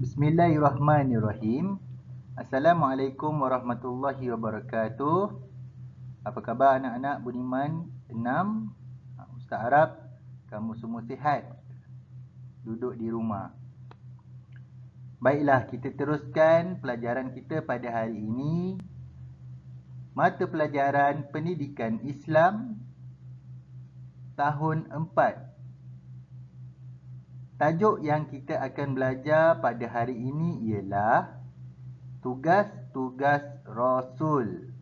Bismillahirrahmanirrahim. Assalamualaikum warahmatullahi wabarakatuh. Apa khabar anak-anak budiman 6? Ustaz harap kamu semua sihat, duduk di rumah. Baiklah, kita teruskan pelajaran kita pada hari ini. Mata pelajaran Pendidikan Islam tahun 4. Tajuk yang kita akan belajar pada hari ini ialah tugas-tugas Rasul.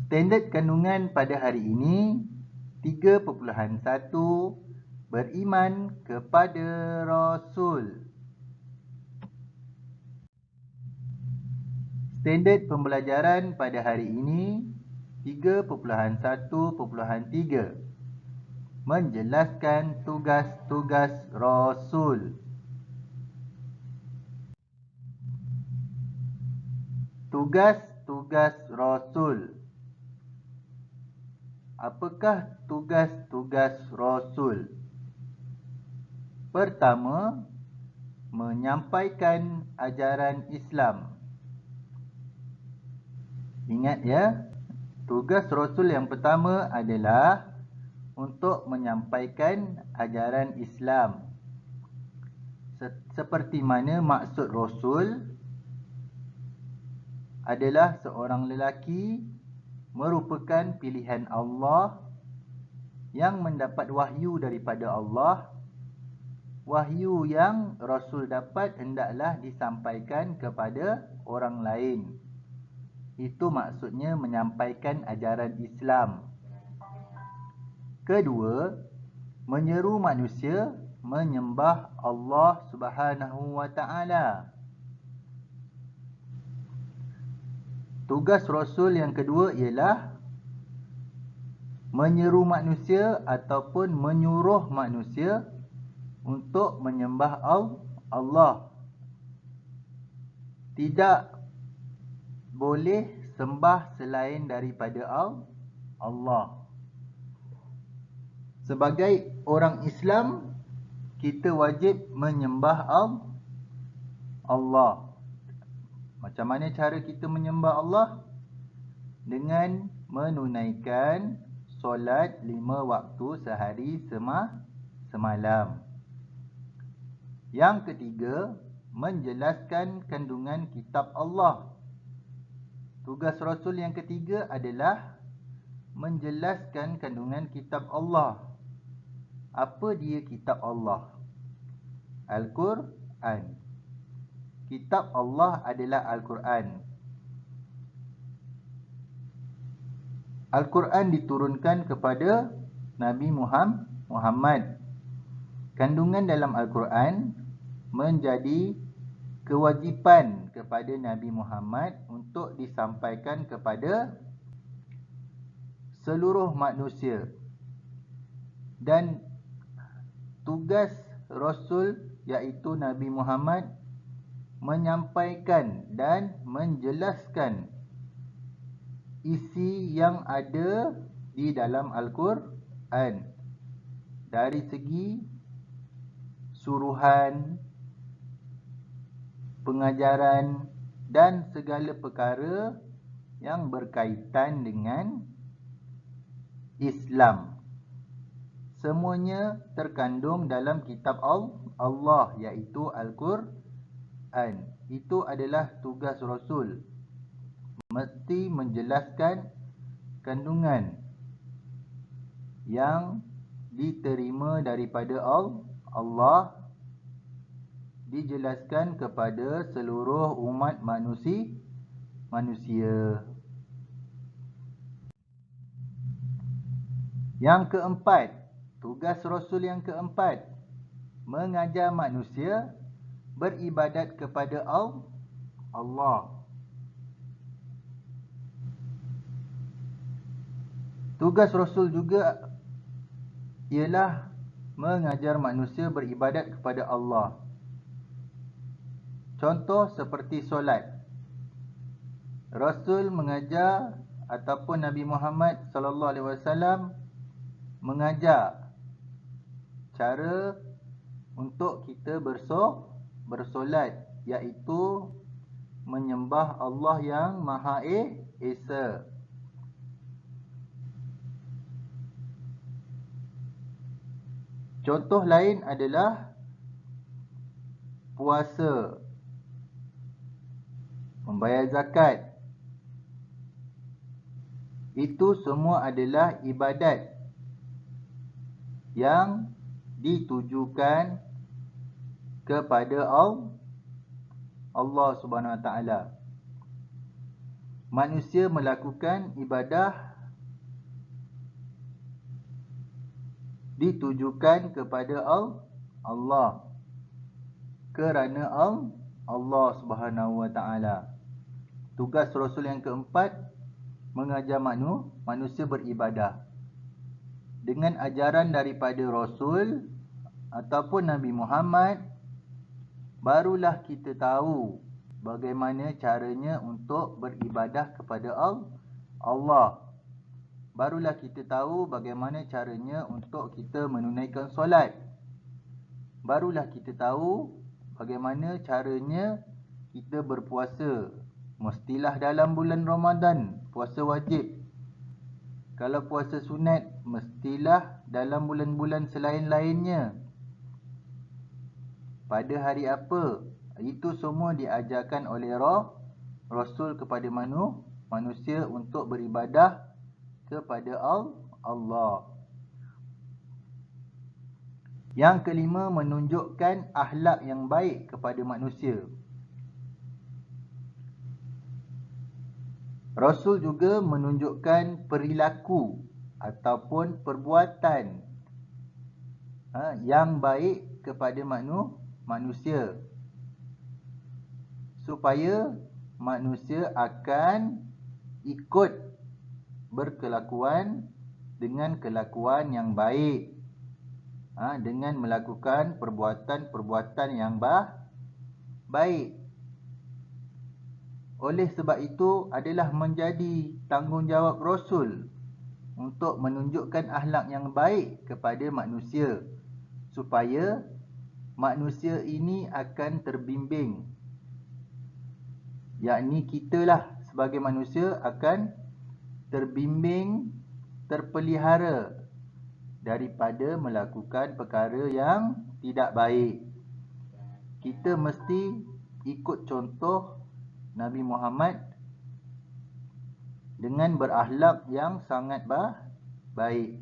Standard kandungan pada hari ini 3.1 beriman kepada Rasul. Standard pembelajaran pada hari ini 3.1.3 menjelaskan tugas-tugas Rasul. Tugas-tugas Rasul. Apakah tugas-tugas Rasul? Pertama, menyampaikan ajaran Islam. Ingat ya, tugas Rasul yang pertama adalah untuk menyampaikan ajaran Islam. Seperti mana maksud Rasul adalah seorang lelaki merupakan pilihan Allah yang mendapat wahyu daripada Allah. Wahyu yang Rasul dapat hendaklah disampaikan kepada orang lain. Itu maksudnya menyampaikan ajaran Islam. Kedua, menyeru manusia menyembah Allah Subhanahu wa taala. Tugas Rasul yang kedua ialah menyeru manusia ataupun menyuruh manusia untuk menyembah Allah. Tidak boleh sembah selain daripada Allah. Sebagai orang Islam, kita wajib menyembah Allah. Macam mana cara kita menyembah Allah? Dengan menunaikan solat 5 waktu sehari semalam. Yang ketiga, menjelaskan kandungan kitab Allah. Tugas Rasul yang ketiga adalah menjelaskan kandungan kitab Allah. Apa dia kitab Allah? Al-Quran. Kitab Allah adalah Al-Quran. Al-Quran diturunkan kepada Nabi Muhammad. Kandungan dalam Al-Quran menjadi kewajipan kepada Nabi Muhammad untuk disampaikan kepada seluruh manusia. Dan tugas Rasul iaitu Nabi Muhammad menyampaikan dan menjelaskan isi yang ada di dalam Al-Quran dari segi suruhan, pengajaran dan segala perkara yang berkaitan dengan Islam. Semuanya terkandung dalam kitab Allah iaitu Al-Quran. Itu adalah tugas Rasul. Mesti menjelaskan kandungan yang diterima daripada Allah, dijelaskan kepada seluruh umat manusia. Yang keempat, tugas Rasul yang keempat, mengajar manusia beribadat kepada Allah. Tugas Rasul juga ialah mengajar manusia beribadat kepada Allah. Contoh seperti solat. Rasul mengajar ataupun Nabi Muhammad sallallahu alaihi wasallam mengajar cara untuk kita bersolat, iaitu menyembah Allah yang Maha Esa. Contoh lain adalah puasa, membayar zakat. Itu semua adalah ibadat yang ditujukan kepada Allah Subhanahu Wa Taala. Manusia melakukan ibadah ditujukan kepada Allah, kerana Allah Subhanahu Wa Taala. Tugas Rasul yang keempat, mengajar manusia beribadah dengan ajaran daripada Rasul ataupun Nabi Muhammad. Barulah kita tahu bagaimana caranya untuk beribadah kepada Allah. Barulah kita tahu bagaimana caranya untuk kita menunaikan solat. Barulah kita tahu bagaimana caranya kita berpuasa. Mestilah dalam bulan Ramadan, puasa wajib. Kalau puasa sunat, mestilah dalam bulan-bulan selain-lainnya. Pada hari apa? Itu semua diajarkan oleh Rasul kepada manusia untuk beribadah kepada Allah. Yang kelima, menunjukkan akhlak yang baik kepada manusia. Rasul juga menunjukkan perilaku ataupun perbuatan yang baik kepada manusia, supaya manusia akan ikut berkelakuan dengan kelakuan yang baik, dengan melakukan perbuatan-perbuatan yang baik. Oleh sebab itu adalah menjadi tanggungjawab Rasul untuk menunjukkan akhlak yang baik kepada manusia, supaya manusia ini akan terbimbing, yakni kitalah sebagai manusia akan terbimbing, terpelihara daripada melakukan perkara yang tidak baik. Kita mesti ikut contoh Nabi Muhammad dengan berakhlak yang sangat baik.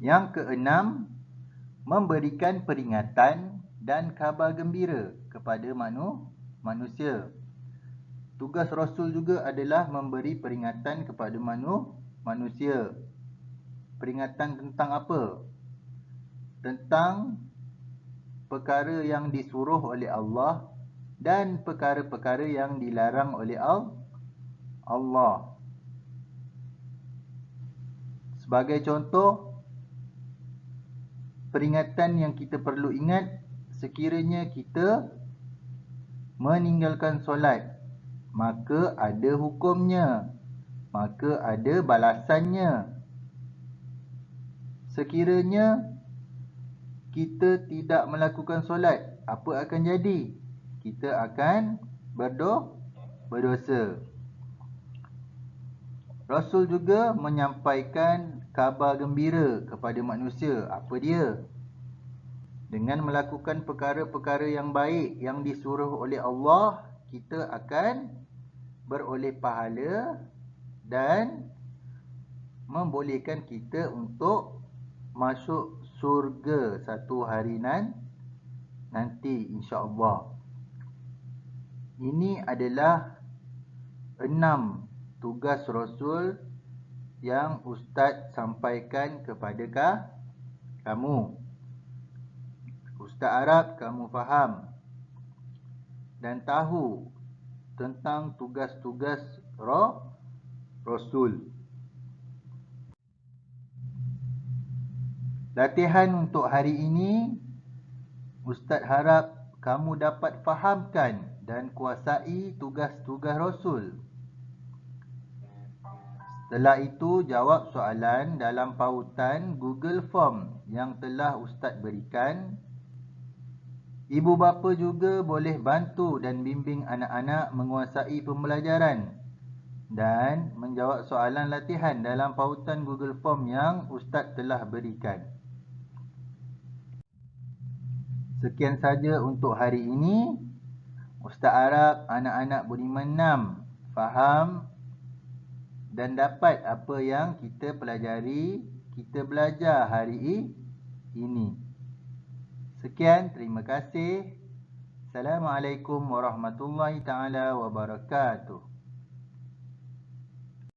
Yang keenam, memberikan peringatan dan khabar gembira kepada manusia. Tugas Rasul juga adalah memberi peringatan kepada manusia. Peringatan tentang apa? Tentang perkara yang disuruh oleh Allah dan perkara-perkara yang dilarang oleh Allah. Sebagai contoh, peringatan yang kita perlu ingat, sekiranya kita meninggalkan solat, maka ada hukumnya, maka ada balasannya. Sekiranya kita tidak melakukan solat, apa akan jadi? Kita akan berdosa. Rasul juga menyampaikan khabar gembira kepada manusia. Apa dia? Dengan melakukan perkara-perkara yang baik yang disuruh oleh Allah, kita akan beroleh pahala dan membolehkan kita untuk masuk surga satu hari nanti, insya-Allah. Ini adalah 6 tugas Rasul yang Ustaz sampaikan kepada kamu. Ustaz harap kamu faham dan tahu tentang tugas-tugas Rasul. Latihan untuk hari ini, Ustaz harap kamu dapat fahamkan dan kuasai tugas-tugas Rasul. Setelah itu, jawab soalan dalam pautan Google Form yang telah Ustaz berikan. Ibu bapa juga boleh bantu dan bimbing anak-anak menguasai pembelajaran dan menjawab soalan latihan dalam pautan Google Form yang Ustaz telah berikan. Sekian saja untuk hari ini. Ustaz harap anak-anak Budiman 6 faham dan dapat apa yang kita pelajari, kita belajar hari ini. Sekian, terima kasih. Assalamualaikum warahmatullahi taala wabarakatuh.